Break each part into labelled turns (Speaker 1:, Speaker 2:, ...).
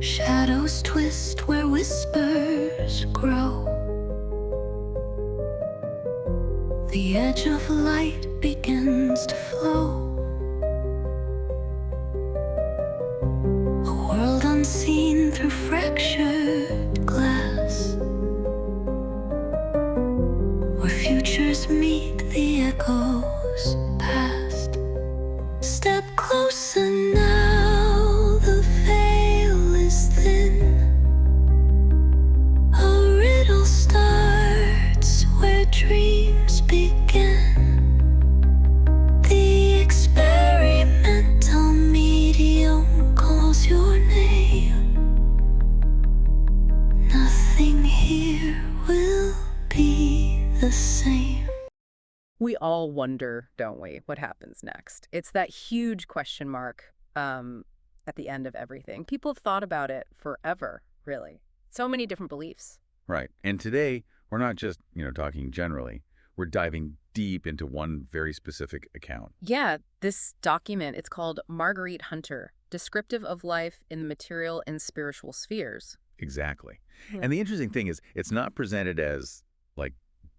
Speaker 1: Shadows twist where whispers grow. The edge of light begins to flow. A world unseen through fractured glass, where futures meet the echoes past. Step closer now, the veil is thin. A riddle starts where dreams begin. The experimental medium calls your name. Nothing here will be the same.
Speaker 2: We all wonder, don't we, what happens next? It's that huge question mark at the end of everything. People have thought about it forever, really. So many different beliefs.
Speaker 3: Right. And today, we're not just, talking generally. We're diving deep into one very specific account.
Speaker 2: Yeah, this document, it's called Marguerite Hunter, Descriptive of Life in the Material and Spiritual Spheres.
Speaker 3: Exactly.
Speaker 2: Yeah.
Speaker 3: And the interesting thing is, it's not presented as, like,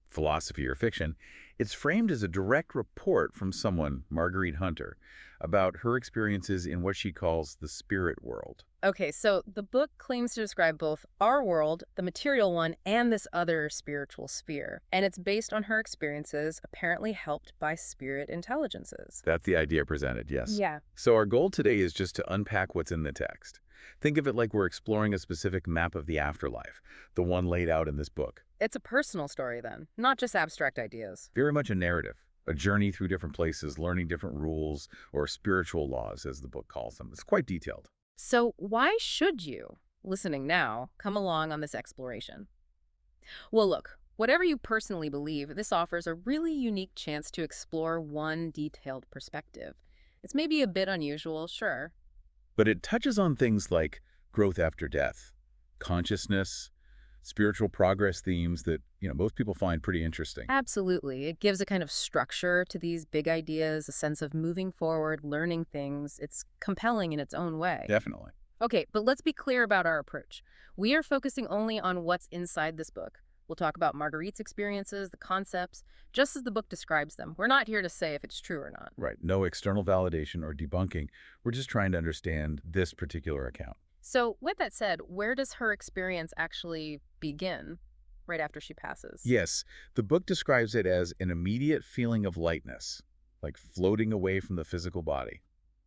Speaker 3: philosophy or fiction. It's framed as a direct report from someone, Marguerite Hunter, about her experiences in what she calls the spirit world.
Speaker 2: Okay, so the book claims to describe both our world, the material one, and this other spiritual sphere. And it's based on her experiences, apparently helped by spirit intelligences.
Speaker 3: That's the idea presented, yes.
Speaker 2: Yeah.
Speaker 3: So our goal today is just to unpack what's in the text. Think of it like we're exploring a specific map of the afterlife, the one laid out in this book.
Speaker 2: It's a personal story then, not just abstract ideas.
Speaker 3: Very much a narrative, a journey through different places, learning different rules or spiritual laws, as the book calls them. It's quite detailed.
Speaker 2: So why should you, listening now, come along on this exploration? Well, look, whatever you personally believe, this offers a really unique chance to explore one detailed perspective. It's maybe a bit unusual, sure.
Speaker 3: But it touches on things like growth after death, consciousness, spiritual progress themes that, most people find pretty interesting.
Speaker 2: Absolutely. It gives a kind of structure to these big ideas, a sense of moving forward, learning things. It's compelling in its own way.
Speaker 3: Definitely.
Speaker 2: Okay, but let's be clear about our approach. We are focusing only on what's inside this book. We'll talk about Marguerite's experiences, the concepts, just as the book describes them. We're not here to say if it's true or not.
Speaker 3: Right. No external validation or debunking. We're just trying to understand this particular account.
Speaker 2: So with that said, where does her experience actually begin right after she passes?
Speaker 3: Yes, the book describes it as an immediate feeling of lightness, like floating away from the physical body.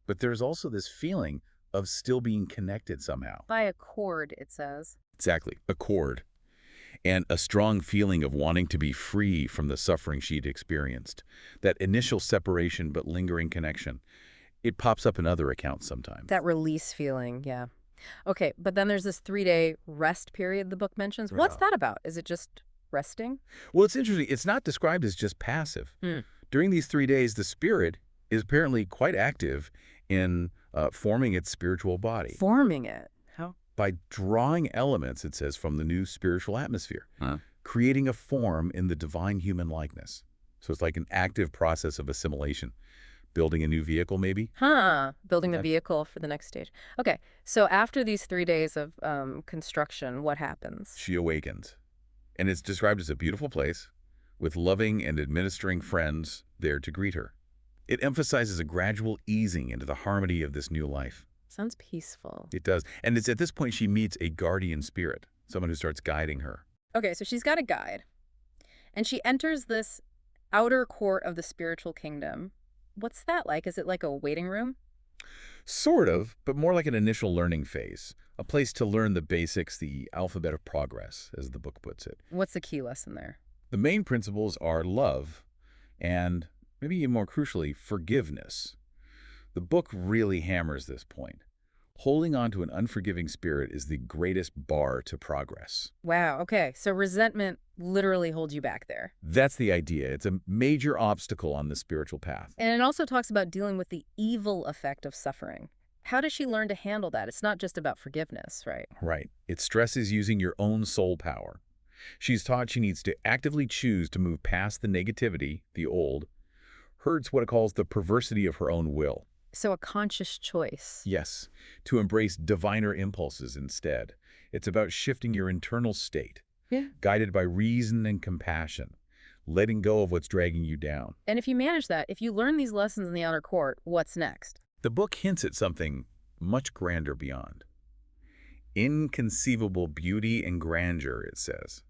Speaker 3: But there's also this feeling of still being connected somehow.
Speaker 2: By a cord, it says.
Speaker 3: Exactly, a cord. And a strong feeling of wanting to be free from the suffering she'd experienced. That initial separation but lingering connection. It pops up in other accounts sometimes.
Speaker 2: That release feeling, yeah. Okay, but then there's this 3-day rest period the book mentions. What's that about? Is it just resting?
Speaker 3: Well, it's interesting. It's not described as just passive. During these 3 days, the spirit is apparently quite active in forming its spiritual body.
Speaker 2: Forming it? How?
Speaker 3: By drawing elements, it says, from the new spiritual atmosphere, creating a form in the divine human likeness. So it's like an active process of assimilation. Building a new vehicle, maybe?
Speaker 2: Building the vehicle for the next stage. Okay, so after these 3 days of construction, what happens?
Speaker 3: She awakens. And it's described as a beautiful place with loving and administering friends there to greet her. It emphasizes a gradual easing into the harmony of this new life.
Speaker 2: Sounds peaceful.
Speaker 3: It does. And it's at this point she meets a guardian spirit, someone who starts guiding her.
Speaker 2: Okay, so she's got a guide. And she enters this outer court of the spiritual kingdom. What's that like? Is it like a waiting room?
Speaker 3: Sort of, but more like an initial learning phase. A place to learn the basics, the alphabet of progress, as the book puts it.
Speaker 2: What's the key lesson there?
Speaker 3: The main principles are love and, maybe even more crucially, forgiveness. The book really hammers this point. Holding on to an unforgiving spirit is the greatest bar to progress.
Speaker 2: Wow, okay. So resentment literally holds you back there.
Speaker 3: That's the idea. It's a major obstacle on the spiritual path.
Speaker 2: And it also talks about dealing with the evil effect of suffering. How does she learn to handle that? It's not just about forgiveness, right?
Speaker 3: Right. It stresses using your own soul power. She's taught she needs to actively choose to move past the negativity, the old. Hurts what it calls the perversity of her own will.
Speaker 2: So a conscious choice.
Speaker 3: Yes, to embrace diviner impulses instead. It's about shifting your internal state,
Speaker 2: Yeah.
Speaker 3: guided by reason and compassion, letting go of what's dragging you down.
Speaker 2: And if you manage that, if you learn these lessons in the outer court, what's next?
Speaker 3: The book hints at something much grander beyond. Inconceivable beauty and grandeur, it says.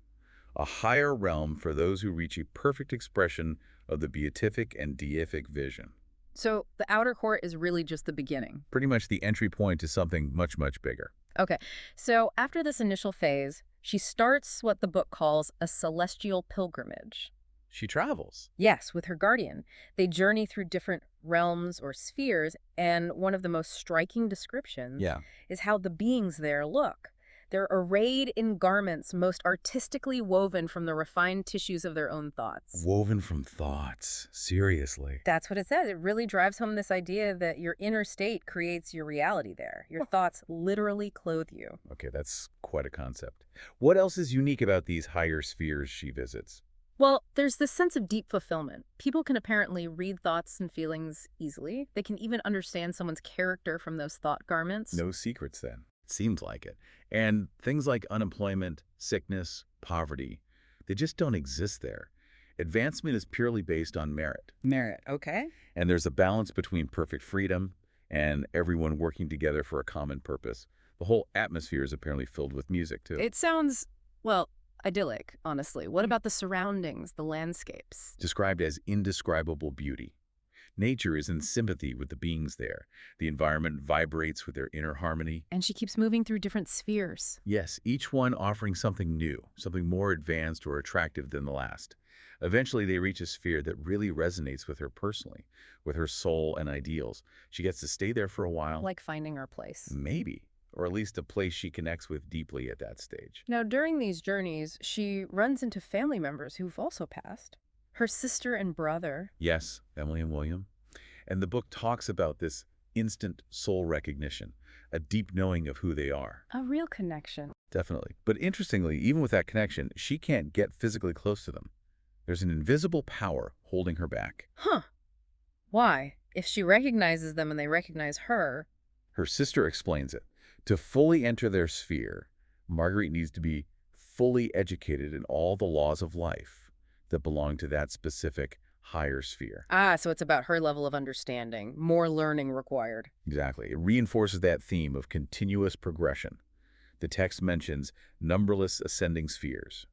Speaker 3: A higher realm for those who reach a perfect expression of the beatific and deific vision.
Speaker 2: So the outer court is really just the beginning.
Speaker 3: Pretty much the entry point to something much, much bigger.
Speaker 2: Okay, so after this initial phase, she starts what the book calls a celestial pilgrimage.
Speaker 3: She travels.
Speaker 2: Yes, with her guardian. They journey through different realms or spheres, and one of the most striking descriptions
Speaker 3: Yeah.
Speaker 2: is how the beings there look. They're arrayed in garments most artistically woven from the refined tissues of their own thoughts.
Speaker 3: Woven from thoughts. Seriously.
Speaker 2: That's what it says. It really drives home this idea that your inner state creates your reality there. Your thoughts literally clothe you.
Speaker 3: Okay, that's quite a concept. What else is unique about these higher spheres she visits?
Speaker 2: Well, there's this sense of deep fulfillment. People can apparently read thoughts and feelings easily. They can even understand someone's character from those thought garments.
Speaker 3: No secrets then. Seems like it. And things like unemployment, sickness, poverty, they just don't exist there. Advancement is purely based on merit.
Speaker 2: Merit, okay.
Speaker 3: And there's a balance between perfect freedom and everyone working together for a common purpose. The whole atmosphere is apparently filled with music, too.
Speaker 2: It sounds, well, idyllic, honestly. What about the surroundings, the landscapes?
Speaker 3: Described as indescribable beauty. Nature is in sympathy with the beings there. The environment vibrates with their inner harmony.
Speaker 2: And she keeps moving through different spheres.
Speaker 3: Yes, each one offering something new, something more advanced or attractive than the last. Eventually, they reach a sphere that really resonates with her personally, with her soul and ideals. She gets to stay there for a while.
Speaker 2: Like finding our place.
Speaker 3: Maybe. Or at least a place she connects with deeply at that stage.
Speaker 2: Now, during these journeys, she runs into family members who've also passed. Her sister and brother.
Speaker 3: Yes, Emily and William. And the book talks about this instant soul recognition, a deep knowing of who they are.
Speaker 2: A real connection.
Speaker 3: Definitely. But interestingly, even with that connection, she can't get physically close to them. There's an invisible power holding her back.
Speaker 2: Huh. Why? If she recognizes them and they recognize her.
Speaker 3: Her sister explains it. To fully enter their sphere, Marguerite needs to be fully educated in all the laws of life that belong to that specific higher sphere.
Speaker 2: Ah, so it's about her level of understanding. More learning required.
Speaker 3: Exactly. It reinforces that theme of continuous progression. The text mentions numberless ascending spheres,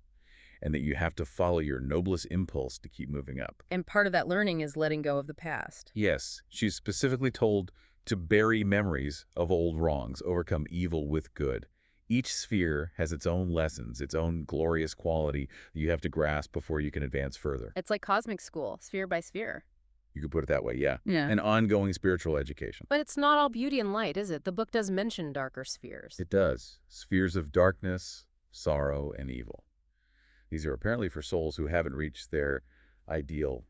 Speaker 3: and that you have to follow your noblest impulse to keep moving up.
Speaker 2: And part of that learning is letting go of the past.
Speaker 3: Yes, she's specifically told to bury memories of old wrongs, overcome evil with good. Each sphere has its own lessons, its own glorious quality that you have to grasp before you can advance further.
Speaker 2: It's like cosmic school, sphere by sphere.
Speaker 3: You could put it that way, yeah.
Speaker 2: Yeah.
Speaker 3: An ongoing spiritual education.
Speaker 2: But it's not all beauty and light, is it? The book does mention darker spheres.
Speaker 3: It does. Spheres of darkness, sorrow, and evil. These are apparently for souls who haven't reached their ideal,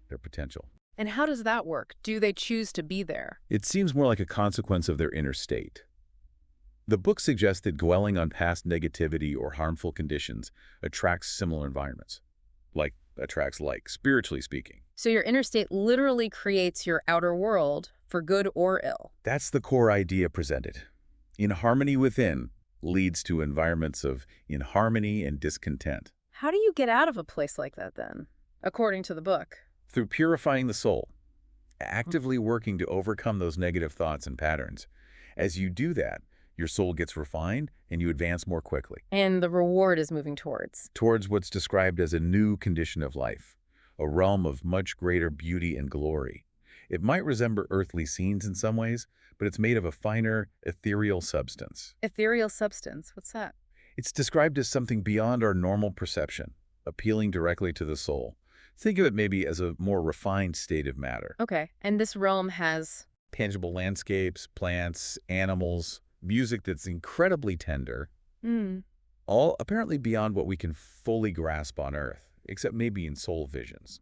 Speaker 3: their potential.
Speaker 2: And how does that work? Do they choose to be there?
Speaker 3: It seems more like a consequence of their inner state. The book suggests that dwelling on past negativity or harmful conditions attracts similar environments. Attracts like, spiritually speaking.
Speaker 2: So your inner state literally creates your outer world, for good or ill.
Speaker 3: That's the core idea presented. Inharmony within leads to environments of inharmony and discontent.
Speaker 2: How do you get out of a place like that then, according to the book?
Speaker 3: Through purifying the soul, actively working to overcome those negative thoughts and patterns. As you do that, your soul gets refined and you advance more quickly.
Speaker 2: And the reward is moving towards
Speaker 3: What's described as a new condition of life, a realm of much greater beauty and glory. It might resemble earthly scenes in some ways, but it's made of a finer, ethereal substance.
Speaker 2: ethereal substance. What's that?
Speaker 3: It's described as something beyond our normal perception, appealing directly to the soul. Think of it maybe as a more refined state of matter.
Speaker 2: Okay. And this realm has...
Speaker 3: Tangible landscapes, plants, animals, music that's incredibly tender, all apparently beyond what we can fully grasp on Earth, except maybe in soul visions.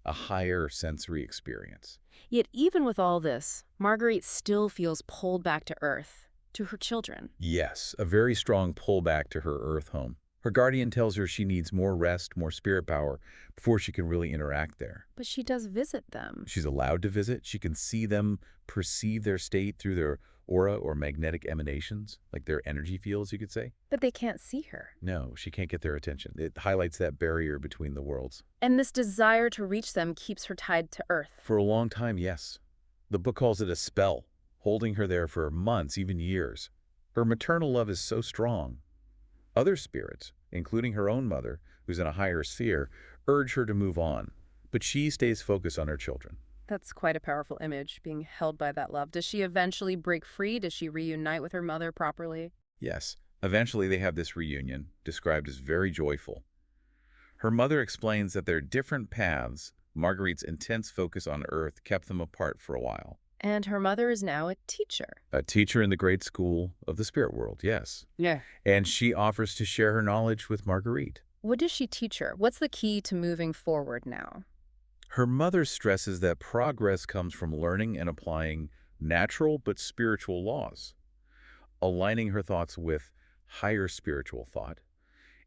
Speaker 3: A higher sensory experience.
Speaker 2: Yet even with all this, Marguerite still feels pulled back to Earth, to her children.
Speaker 3: Yes, a very strong pullback to her Earth home. Her guardian tells her she needs more rest, more spirit power before she can really interact there.
Speaker 2: But she does visit them.
Speaker 3: She's allowed to visit. She can see them, perceive their state through their aura or magnetic emanations, like their energy fields, you could say.
Speaker 2: But they can't see her.
Speaker 3: No, she can't get their attention. It highlights that barrier between the worlds.
Speaker 2: And this desire to reach them keeps her tied to Earth.
Speaker 3: For a long time, yes. The book calls it a spell, holding her there for months, even years. Her maternal love is so strong. Other spirits, including her own mother, who's in a higher sphere, urge her to move on, but she stays focused on her children.
Speaker 2: That's quite a powerful image, being held by that love. Does she eventually break free? Does she reunite with her mother properly?
Speaker 3: Yes, eventually they have this reunion, described as very joyful. Her mother explains that their different paths, Marguerite's intense focus on Earth, kept them apart for a while.
Speaker 2: And her mother is now a teacher.
Speaker 3: A teacher in the great school of the spirit world, yes.
Speaker 2: Yeah.
Speaker 3: And she offers to share her knowledge with Marguerite.
Speaker 2: What does she teach her? What's the key to moving forward now?
Speaker 3: Her mother stresses that progress comes from learning and applying natural but spiritual laws, aligning her thoughts with higher spiritual thought.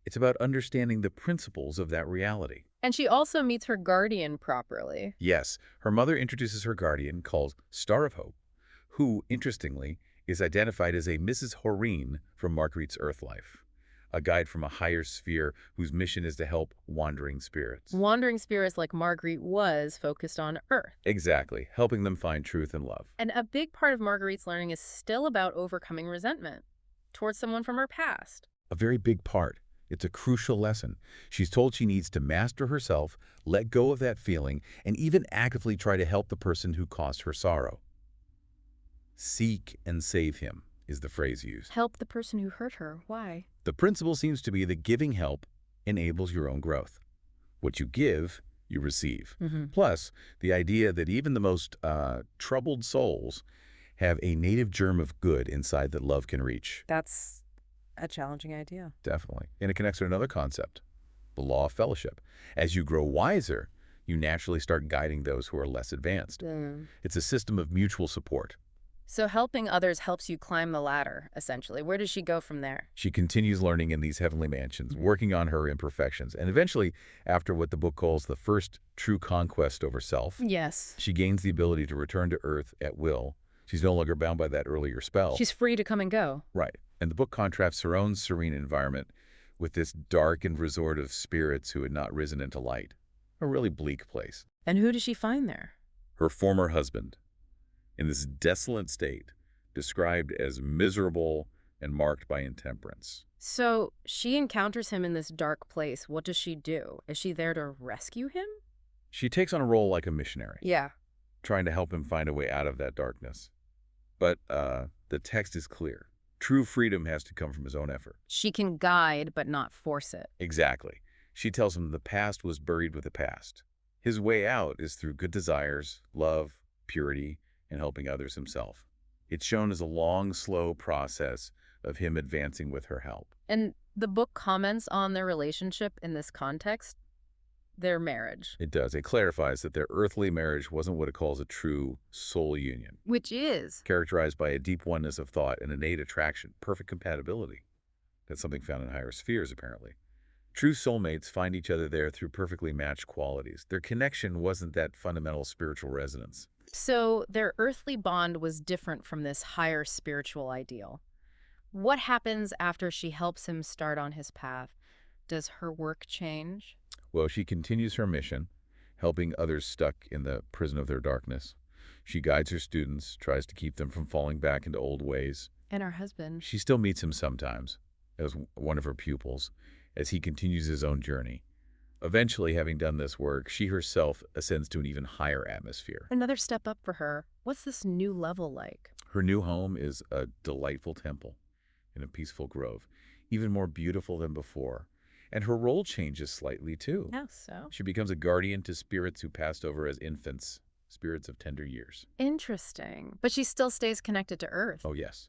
Speaker 3: It's about understanding the principles of that reality.
Speaker 2: And she also meets her guardian properly.
Speaker 3: Yes, her mother introduces her guardian, called Star of Hope, who, interestingly, is identified as a Mrs. Horine from Marguerite's Earth life, a guide from a higher sphere whose mission is to help wandering spirits.
Speaker 2: Wandering spirits like Marguerite was focused on Earth.
Speaker 3: Exactly, helping them find truth and love.
Speaker 2: And a big part of Marguerite's learning is still about overcoming resentment towards someone from her past.
Speaker 3: A very big part. It's a crucial lesson. She's told she needs to master herself, let go of that feeling, and even actively try to help the person who caused her sorrow. Seek and save him is the phrase used.
Speaker 2: Help the person who hurt her. Why?
Speaker 3: The principle seems to be that giving help enables your own growth. What you give, you receive. Plus, the idea that even the most troubled souls have a native germ of good inside that love can reach.
Speaker 2: That's a challenging idea.
Speaker 3: Definitely. And it connects to another concept, the law of fellowship. As you grow wiser, you naturally start guiding those who are less advanced. It's a system of mutual support.
Speaker 2: So helping others helps you climb the ladder, essentially. Where does she go from there?
Speaker 3: She continues learning in these heavenly mansions, working on her imperfections, and eventually, after what the book calls the first true conquest over self,
Speaker 2: Yes.
Speaker 3: she gains the ability to return to Earth at will. She's no longer bound by that earlier spell.
Speaker 2: She's free to come and go.
Speaker 3: Right. And the book contrasts her own serene environment with this darkened resort of spirits who had not risen into light. A really bleak place.
Speaker 2: And who does she find there?
Speaker 3: Her former husband, in this desolate state, described as miserable and marked by intemperance.
Speaker 2: So she encounters him in this dark place. What does she do? Is she there to rescue him?
Speaker 3: She takes on a role like a missionary,
Speaker 2: Yeah.
Speaker 3: trying to help him find a way out of that darkness. But the text is clear. True freedom has to come from his own effort.
Speaker 2: She can guide, but not force it.
Speaker 3: Exactly. She tells him the past was buried with the past. His way out is through good desires, love, purity, and helping others himself. It's shown as a long, slow process of him advancing with her help.
Speaker 2: And the book comments on their relationship in this context, their marriage.
Speaker 3: It does. It clarifies that their earthly marriage wasn't what it calls a true soul union,
Speaker 2: Which is?
Speaker 3: characterized by a deep oneness of thought and innate attraction, perfect compatibility. That's something found in higher spheres, apparently. True soulmates find each other there through perfectly matched qualities. Their connection wasn't that fundamental spiritual resonance.
Speaker 2: So their earthly bond was different from this higher spiritual ideal. What happens after she helps him start on his path? Does her work change?
Speaker 3: Well, she continues her mission, helping others stuck in the prison of their darkness. She guides her students, tries to keep them from falling back into old ways.
Speaker 2: And her husband?
Speaker 3: She still meets him sometimes as one of her pupils as he continues his own journey. Eventually, having done this work, she herself ascends to an even higher atmosphere.
Speaker 2: Another step up for her. What's this new level like?
Speaker 3: Her new home is a delightful temple in a peaceful grove, even more beautiful than before. And her role changes slightly, too.
Speaker 2: How so?
Speaker 3: She becomes a guardian to spirits who passed over as infants, spirits of tender years.
Speaker 2: Interesting. But she still stays connected to Earth.
Speaker 3: Oh, yes.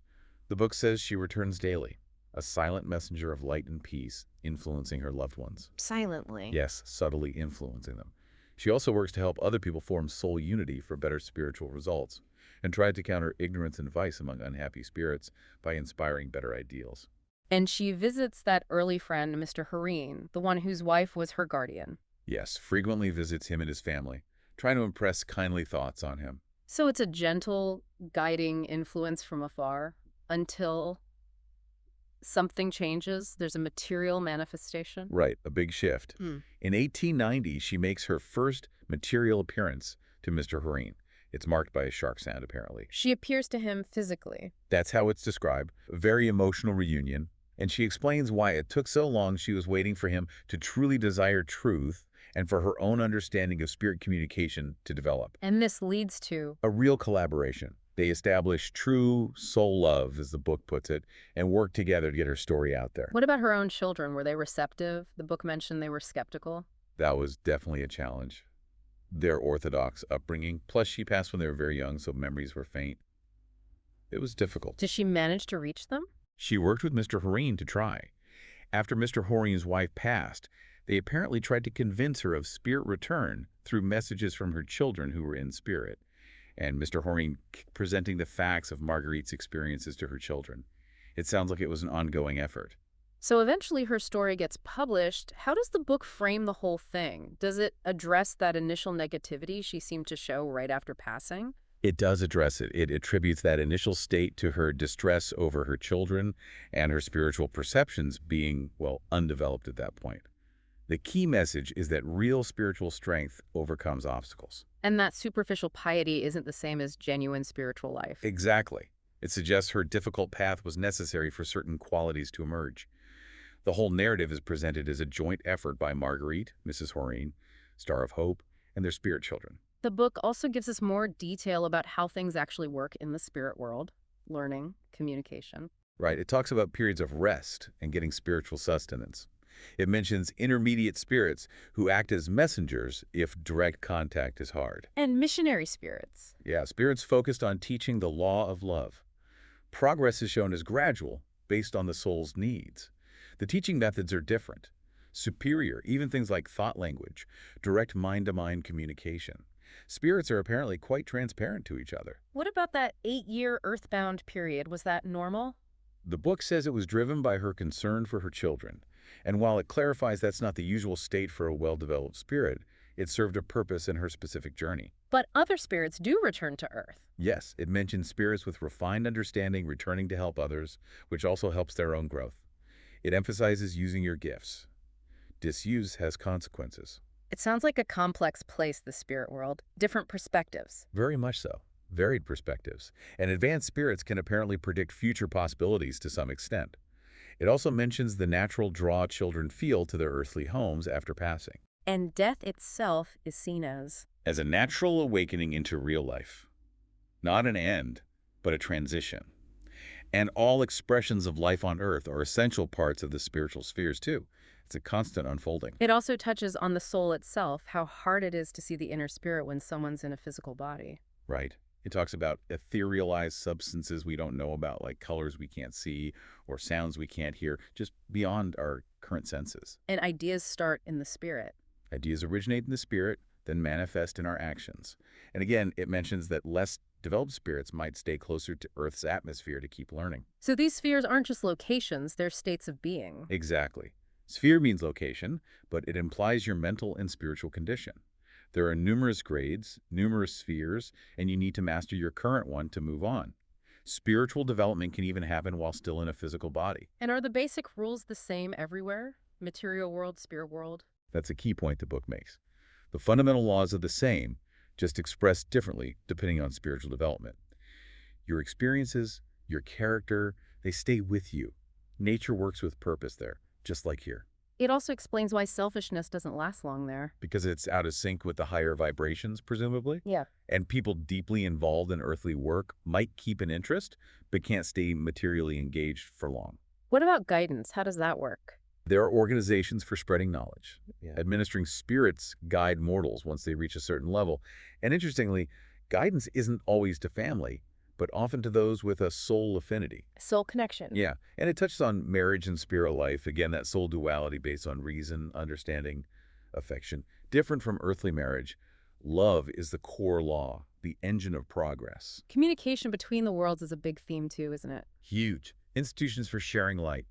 Speaker 3: The book says she returns daily, a silent messenger of light and peace, influencing her loved ones.
Speaker 2: Silently.
Speaker 3: Yes, subtly influencing them. She also works to help other people form soul unity for better spiritual results, and tries to counter ignorance and vice among unhappy spirits by inspiring better ideals.
Speaker 2: And she visits that early friend, Mr. Hareen, the one whose wife was her guardian.
Speaker 3: Yes, frequently visits him and his family, trying to impress kindly thoughts on him.
Speaker 2: So it's a gentle, guiding influence from afar until something changes. There's a material manifestation.
Speaker 3: Right, a big shift.
Speaker 2: Hmm.
Speaker 3: In 1890, she makes her first material appearance to Mr. Hareen. It's marked by a shark sound, apparently.
Speaker 2: She appears to him physically.
Speaker 3: That's how it's described. A very emotional reunion. And she explains why it took so long. She was waiting for him to truly desire truth and for her own understanding of spirit communication to develop.
Speaker 2: And this leads to
Speaker 3: A real collaboration. They establish true soul love, as the book puts it, and work together to get her story out there.
Speaker 2: what about her own children? Were they receptive? The book mentioned they were skeptical.
Speaker 3: That was definitely a challenge. Their Orthodox upbringing, plus she passed when they were very young, so memories were faint. It was difficult.
Speaker 2: Did she manage to reach them?
Speaker 3: She worked with Mr. Hareen to try. After Mr. Hareen's wife passed, they apparently tried to convince her of spirit return through messages from her children who were in spirit, and Mr. Hareen presenting the facts of Marguerite's experiences to her children. It sounds like it was an ongoing effort.
Speaker 2: So eventually her story gets published. How does the book frame the whole thing? Does it address that initial negativity she seemed to show right after passing?
Speaker 3: It does address it. It attributes that initial state to her distress over her children and her spiritual perceptions being, well, undeveloped at that point. The key message is that real spiritual strength overcomes obstacles.
Speaker 2: And that superficial piety isn't the same as genuine spiritual life.
Speaker 3: Exactly. It suggests her difficult path was necessary for certain qualities to emerge. The whole narrative is presented as a joint effort by Marguerite, Mrs. Hareen, Star of Hope, and their spirit children.
Speaker 2: The book also gives us more detail about how things actually work in the spirit world, learning, communication.
Speaker 3: Right. It talks about periods of rest and getting spiritual sustenance. It mentions intermediate spirits who act as messengers if direct contact is hard.
Speaker 2: And missionary spirits.
Speaker 3: Yeah, spirits focused on teaching the law of love. Progress is shown as gradual, based on the soul's needs. The teaching methods are different, superior, even things like thought language, direct mind-to-mind communication. Spirits are apparently quite transparent to each other.
Speaker 2: What about that 8-year earthbound period? Was that normal?
Speaker 3: The book says it was driven by her concern for her children, and while it clarifies that's not the usual state for a well-developed spirit, it served a purpose in her specific journey.
Speaker 2: But other spirits do return to Earth.
Speaker 3: Yes, it mentions spirits with refined understanding returning to help others, which also helps their own growth. It emphasizes using your gifts. Disuse has consequences.
Speaker 2: It sounds like a complex place, the spirit world. Different perspectives.
Speaker 3: Very much so. Varied perspectives. And advanced spirits can apparently predict future possibilities to some extent. It also mentions the natural draw children feel to their earthly homes after passing.
Speaker 2: And death itself is seen as
Speaker 3: As a natural awakening into real life. Not an end, but a transition. And all expressions of life on earth are essential parts of the spiritual spheres too. It's a constant unfolding.
Speaker 2: It also touches on the soul itself, how hard it is to see the inner spirit when someone's in a physical body.
Speaker 3: Right. It talks about etherealized substances we don't know about, like colors we can't see or sounds we can't hear, just beyond our current senses.
Speaker 2: And ideas start in the spirit.
Speaker 3: Ideas originate in the spirit, then manifest in our actions. And again, it mentions that less developed spirits might stay closer to Earth's atmosphere to keep learning.
Speaker 2: So these spheres aren't just locations, they're states of being.
Speaker 3: Exactly. Sphere means location, but it implies your mental and spiritual condition. There are numerous grades, numerous spheres, and you need to master your current one to move on. Spiritual development can even happen while still in a physical body.
Speaker 2: And are the basic rules the same everywhere? Material world, spirit world?
Speaker 3: That's a key point the book makes. The fundamental laws are the same, just expressed differently depending on spiritual development. Your experiences, your character, they stay with you. Nature works with purpose there, just like here.
Speaker 2: It also explains why selfishness doesn't last long there.
Speaker 3: Because it's out of sync with the higher vibrations, presumably?
Speaker 2: Yeah.
Speaker 3: And people deeply involved in earthly work might keep an interest, but can't stay materially engaged for long.
Speaker 2: What about guidance? How does that work?
Speaker 3: There are organizations for spreading knowledge. Administering spirits guide mortals once they reach a certain level. And interestingly, guidance isn't always to family, but often to those with a soul affinity.
Speaker 2: Soul connection.
Speaker 3: Yeah, and it touches on marriage and spirit life. Again, that soul duality based on reason, understanding, affection. Different from earthly marriage, love is the core law, the engine of progress.
Speaker 2: Communication between the worlds is a big theme too, isn't it?
Speaker 3: Huge. Institutions for sharing light,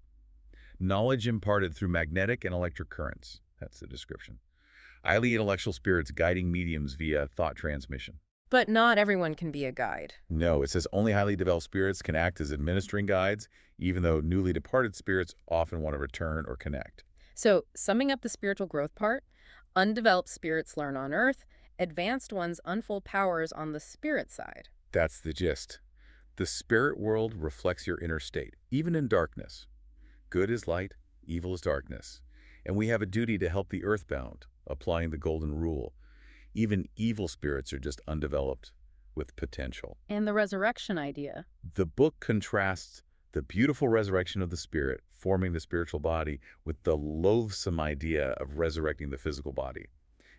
Speaker 3: Knowledge imparted through magnetic and electric currents. That's the description. Highly intellectual spirits guiding mediums via thought transmission.
Speaker 2: But not everyone can be a guide.
Speaker 3: No, it says only highly developed spirits can act as administering guides, even though newly departed spirits often want to return or connect.
Speaker 2: So, summing up the spiritual growth part, undeveloped spirits learn on Earth, advanced ones unfold powers on the spirit side.
Speaker 3: That's the gist. The spirit world reflects your inner state, even in darkness. Good is light, evil is darkness. And we have a duty to help the earthbound, applying the golden rule. Even evil spirits are just undeveloped with potential.
Speaker 2: And the resurrection idea.
Speaker 3: The book contrasts the beautiful resurrection of the spirit, forming the spiritual body, with the loathsome idea of resurrecting the physical body.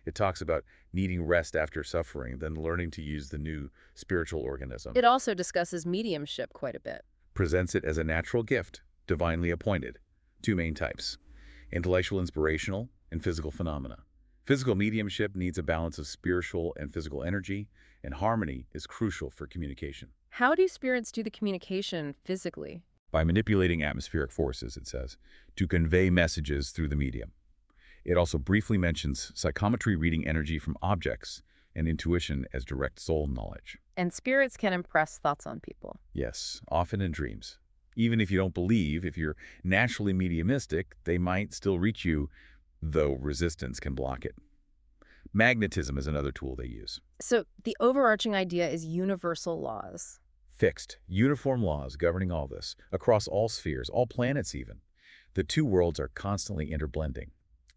Speaker 3: It talks about needing rest after suffering, then learning to use the new spiritual organism.
Speaker 2: It also discusses mediumship quite a bit.
Speaker 3: Presents it as a natural gift, divinely appointed. Two main types: intellectual inspirational and physical phenomena. Physical mediumship needs a balance of spiritual and physical energy, and harmony is crucial for communication.
Speaker 2: How do spirits do the communication physically?
Speaker 3: By manipulating atmospheric forces, it says, to convey messages through the medium. It also briefly mentions psychometry, reading energy from objects, and intuition as direct soul knowledge.
Speaker 2: And spirits can impress thoughts on people.
Speaker 3: Yes, often in dreams. Even if you don't believe, if you're naturally mediumistic, they might still reach you, though resistance can block it. Magnetism is another tool they use.
Speaker 2: So the overarching idea is universal laws.
Speaker 3: Fixed, uniform laws governing all this, across all spheres, all planets even. The two worlds are constantly interblending.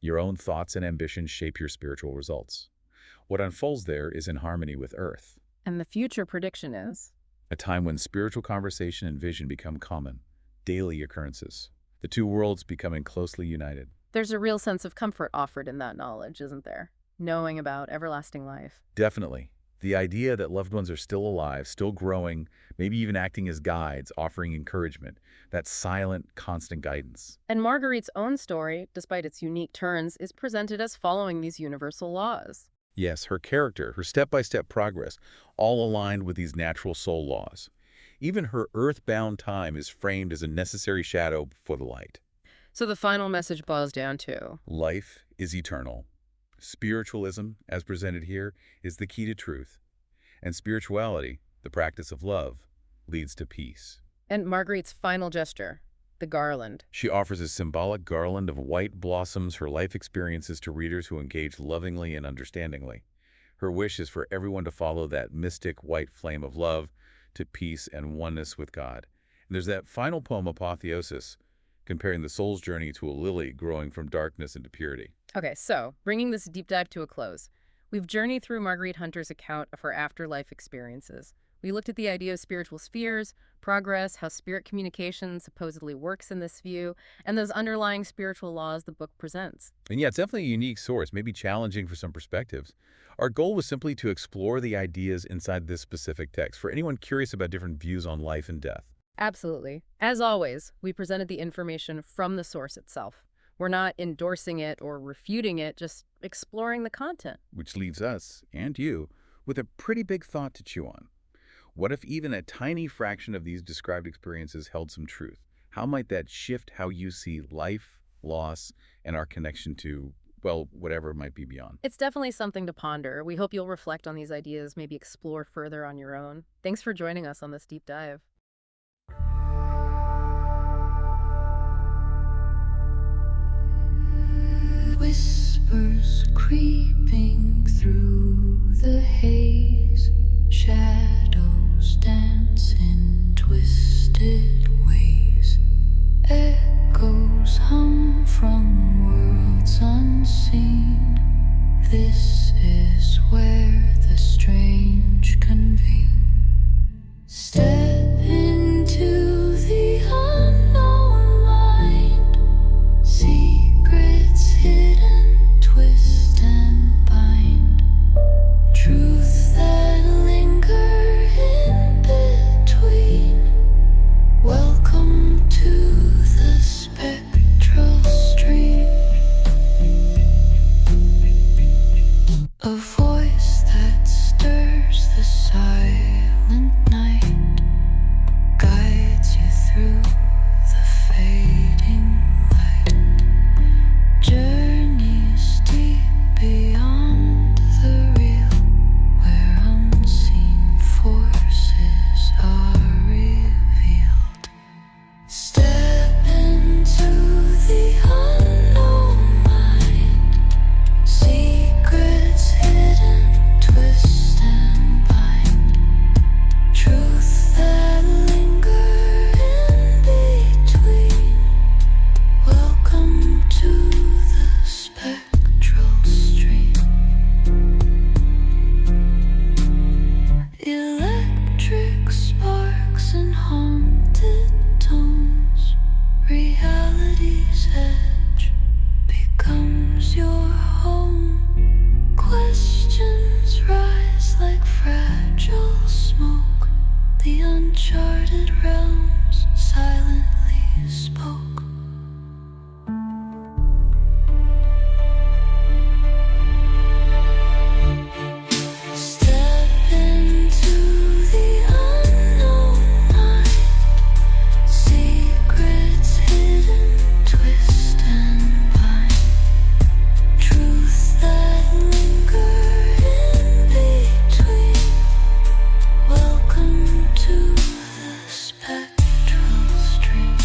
Speaker 3: Your own thoughts and ambitions shape your spiritual results. What unfolds there is in harmony with Earth.
Speaker 2: And the future prediction is?
Speaker 3: A time when spiritual conversation and vision become common, daily occurrences. The two worlds becoming closely united.
Speaker 2: There's a real sense of comfort offered in that knowledge, isn't there? Knowing about everlasting life.
Speaker 3: Definitely. The idea that loved ones are still alive, still growing, maybe even acting as guides, offering encouragement, that silent, constant guidance.
Speaker 2: And Marguerite's own story, despite its unique turns, is presented as following these universal laws.
Speaker 3: Yes, her character, her step-by-step progress, all aligned with these natural soul laws. Even her earthbound time is framed as a necessary shadow for the light.
Speaker 2: So the final message boils down to?
Speaker 3: Life is eternal. Spiritualism, as presented here, is the key to truth. And spirituality, the practice of love, leads to peace.
Speaker 2: And Marguerite's final gesture, the garland.
Speaker 3: She offers a symbolic garland of white blossoms, her life experiences to readers who engage lovingly and understandingly. Her wish is for everyone to follow that mystic white flame of love to peace and oneness with God. And there's that final poem, Apotheosis, comparing the soul's journey to a lily growing from darkness into purity.
Speaker 2: Okay, so bringing this deep dive to a close, we've journeyed through Marguerite Hunter's account of her afterlife experiences. We looked at the idea of spiritual spheres, progress, how spirit communication supposedly works in this view, and those underlying spiritual laws the book presents.
Speaker 3: And yeah, it's definitely a unique source, maybe challenging for some perspectives. Our goal was simply to explore the ideas inside this specific text for anyone curious about different views on life and death.
Speaker 2: Absolutely. As always, we presented the information from the source itself. We're not endorsing it or refuting it, just exploring the content.
Speaker 3: Which leaves us, and you, with a pretty big thought to chew on. What if even a tiny fraction of these described experiences held some truth? How might that shift how you see life, loss, and our connection to, well, whatever might be beyond?
Speaker 2: It's definitely something to ponder. We hope you'll reflect on these ideas, maybe explore further on your own. Thanks for joining us on this deep dive.
Speaker 1: Whispers creeping through the haze, shadows dance in twisted ways, echoes hum from worlds unseen. This is where the strange convene. Step into the unknown mind, secrets hidden, twist and bind, truths that linger in between. uncharted realms silently spoke. Step into the unknown mind, secrets hidden, twist and bind, truths that linger in between. Welcome to the spectral stream.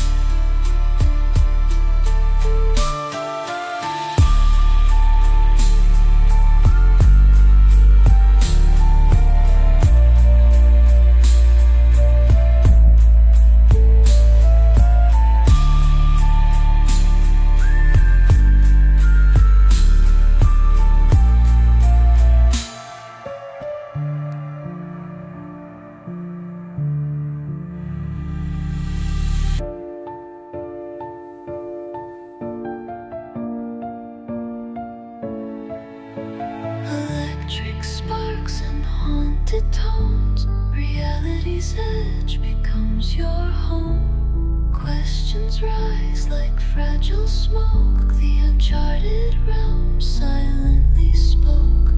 Speaker 1: Electric sparks and haunted tones. Reality's edge becomes your home. Questions rise like fragile smoke. The uncharted realm silently spoke.